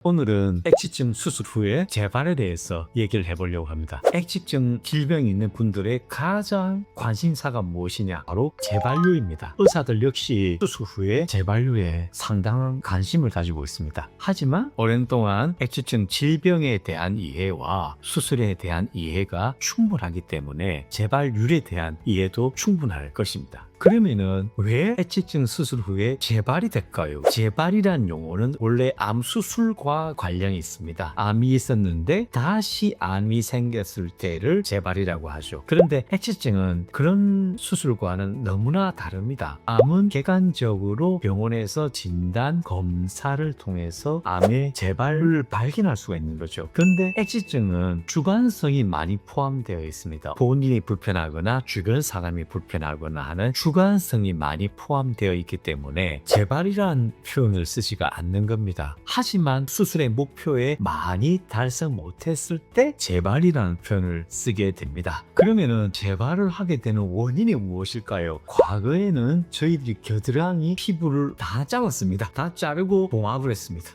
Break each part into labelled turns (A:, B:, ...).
A: 오늘은 액취증 수술 후에 재발에 대해서 얘기를 해보려고 합니다. 액취증 질병이 있는 분들의 가장 관심사가 무엇이냐? 바로 재발류입니다. 의사들 역시 수술 후에 재발류에 상당한 관심을 가지고 있습니다. 하지만 오랜 동안 액취증 질병에 대한 이해와 수술에 대한 이해가 충분하기 때문에 재발률에 대한 이해도 충분할 것입니다. 그러면은 왜 액취증 수술 후에 재발이 될까요? 재발이란 용어는 원래 암 수술과 관련이 있습니다. 암이 있었는데 다시 암이 생겼을 때를 재발이라고 하죠. 그런데 액취증은 그런 수술과는 너무나 다릅니다. 암은 객관적으로 병원에서 진단 검사를 통해서 암의 재발을 발견할 수가 있는 거죠. 그런데 액취증은 주관성이 많이 포함되어 있습니다. 본인이 불편하거나 주변 사람이 불편하거나 하는 주관성이 많이 포함되어 있기 때문에 재발이란 표현을 쓰지가 않는 겁니다. 하지만 수술의 목표에 많이 달성 못했을 때 재발이라는 표현을 쓰게 됩니다. 그러면은 재발을 하게 되는 원인이 무엇일까요? 과거에는 저희들이 겨드랑이 피부를 다 잘랐습니다. 다 자르고 봉합을 했습니다.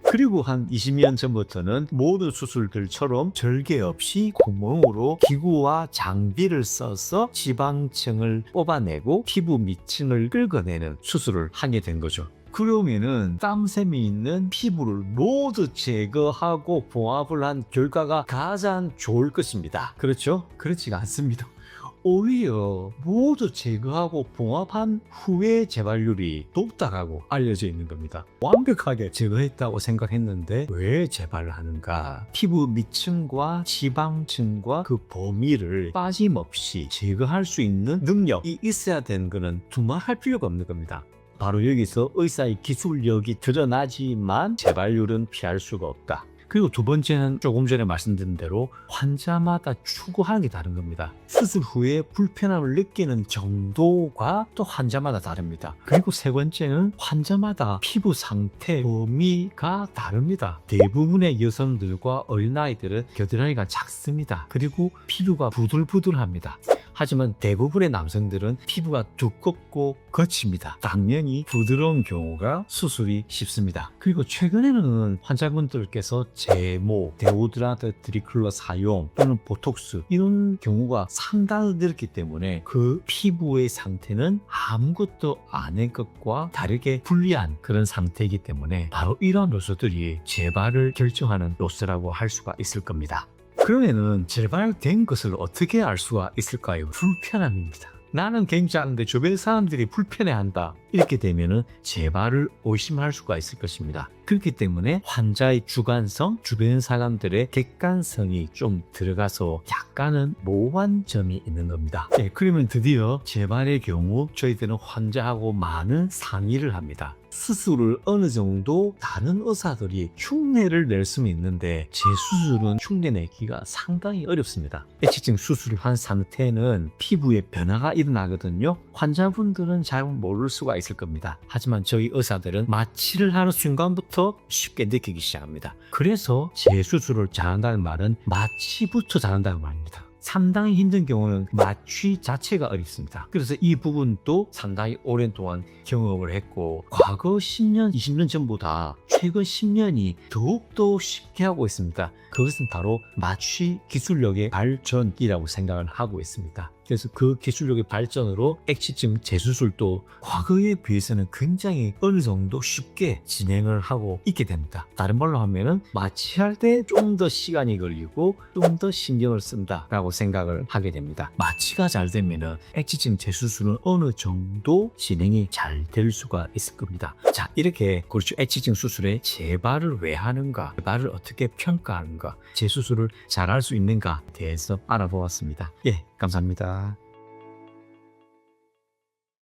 A: 그리고 한 20년 전부터는 모든 수술들처럼 절개 없이 구멍으로 기구와 장비를 써서 지방층을 뽑아내고 피부 밑층을 긁어내는 수술을 하게 된 거죠. 그러면은 땀샘이 있는 피부를 모두 제거하고 봉합을 한 결과가 가장 좋을 것입니다. 그렇죠? 그렇지가 않습니다. 오히려 모두 제거하고 봉합한 후에 재발률이 높다고 알려져 있는 겁니다. 완벽하게 제거했다고 생각했는데 왜 재발을 하는가? 피부 밑층과 지방층과 그 범위를 빠짐없이 제거할 수 있는 능력이 있어야 되는 것은 두말할 필요가 없는 겁니다. 바로 여기서 의사의 기술력이 드러나지만 재발률은 피할 수가 없다. 그리고 두 번째는 조금 전에 말씀드린 대로 환자마다 추구하는 게 다른 겁니다. 수술 후에 불편함을 느끼는 정도가 또 환자마다 다릅니다. 그리고 세 번째는 환자마다 피부 상태 범위가 다릅니다. 대부분의 여성들과 어린아이들은 겨드랑이가 작습니다. 그리고 피부가 부들부들합니다. 하지만 대부분의 남성들은 피부가 두껍고 거칩니다. 당연히 부드러운 경우가 수술이 쉽습니다. 그리고 최근에는 환자분들께서 제모, 데오드란트 트리클러 사용 또는 보톡스 이런 경우가 상당히 늘었기 때문에 그 피부의 상태는 아무것도 안 한 것과 다르게 불리한 그런 상태이기 때문에 바로 이러한 요소들이 재발을 결정하는 요소라고 할 수가 있을 겁니다. 그러면은 재발된 것을 어떻게 알 수가 있을까요? 불편함입니다. 나는 괜찮은데 주변 사람들이 불편해한다. 이렇게 되면은 재발을 의심할 수가 있을 것입니다. 그렇기 때문에 환자의 주관성, 주변 사람들의 객관성이 좀 들어가서 약간은 모호한 점이 있는 겁니다. 네, 그러면 드디어 재발의 경우 저희들은 환자하고 많은 상의를 합니다. 수술을 어느 정도 다른 의사들이 흉내를 낼 수는 있는데 제 수술은 흉내 내기가 상당히 어렵습니다. 액취증 수술을 한 상태는 피부에 변화가 일어나거든요. 환자분들은 잘 모를 수가 있을 겁니다. 하지만 저희 의사들은 마취를 하는 순간부터 쉽게 느끼기 시작합니다. 그래서 제 수술을 잘한다는 말은 마취부터 잘한다는 말입니다. 상당히 힘든 경우는 마취 자체가 어렵습니다. 그래서 이 부분도 상당히 오랜 동안 경험을 했고 과거 10년, 20년 전보다 최근 10년이 더욱더 쉽게 하고 있습니다. 그것은 바로 마취 기술력의 발전이라고 생각을 하고 있습니다. 그래서 그 기술력의 발전으로 액취증 재수술도 과거에 비해서는 굉장히 어느 정도 쉽게 진행을 하고 있게 됩니다. 다른 말로 하면은 마취할 때 좀 더 시간이 걸리고 좀 더 신경을 쓴다라고 생각을 하게 됩니다. 마취가 잘 되면은 액취증 재수술은 어느 정도 진행이 잘 될 수가 있을 겁니다. 자, 이렇게 그렇죠. 액취증 수술에 재발을 왜 하는가, 재발을 어떻게 평가하는가, 재수술을 잘 할 수 있는가에 대해서 알아보았습니다. 예, 감사합니다.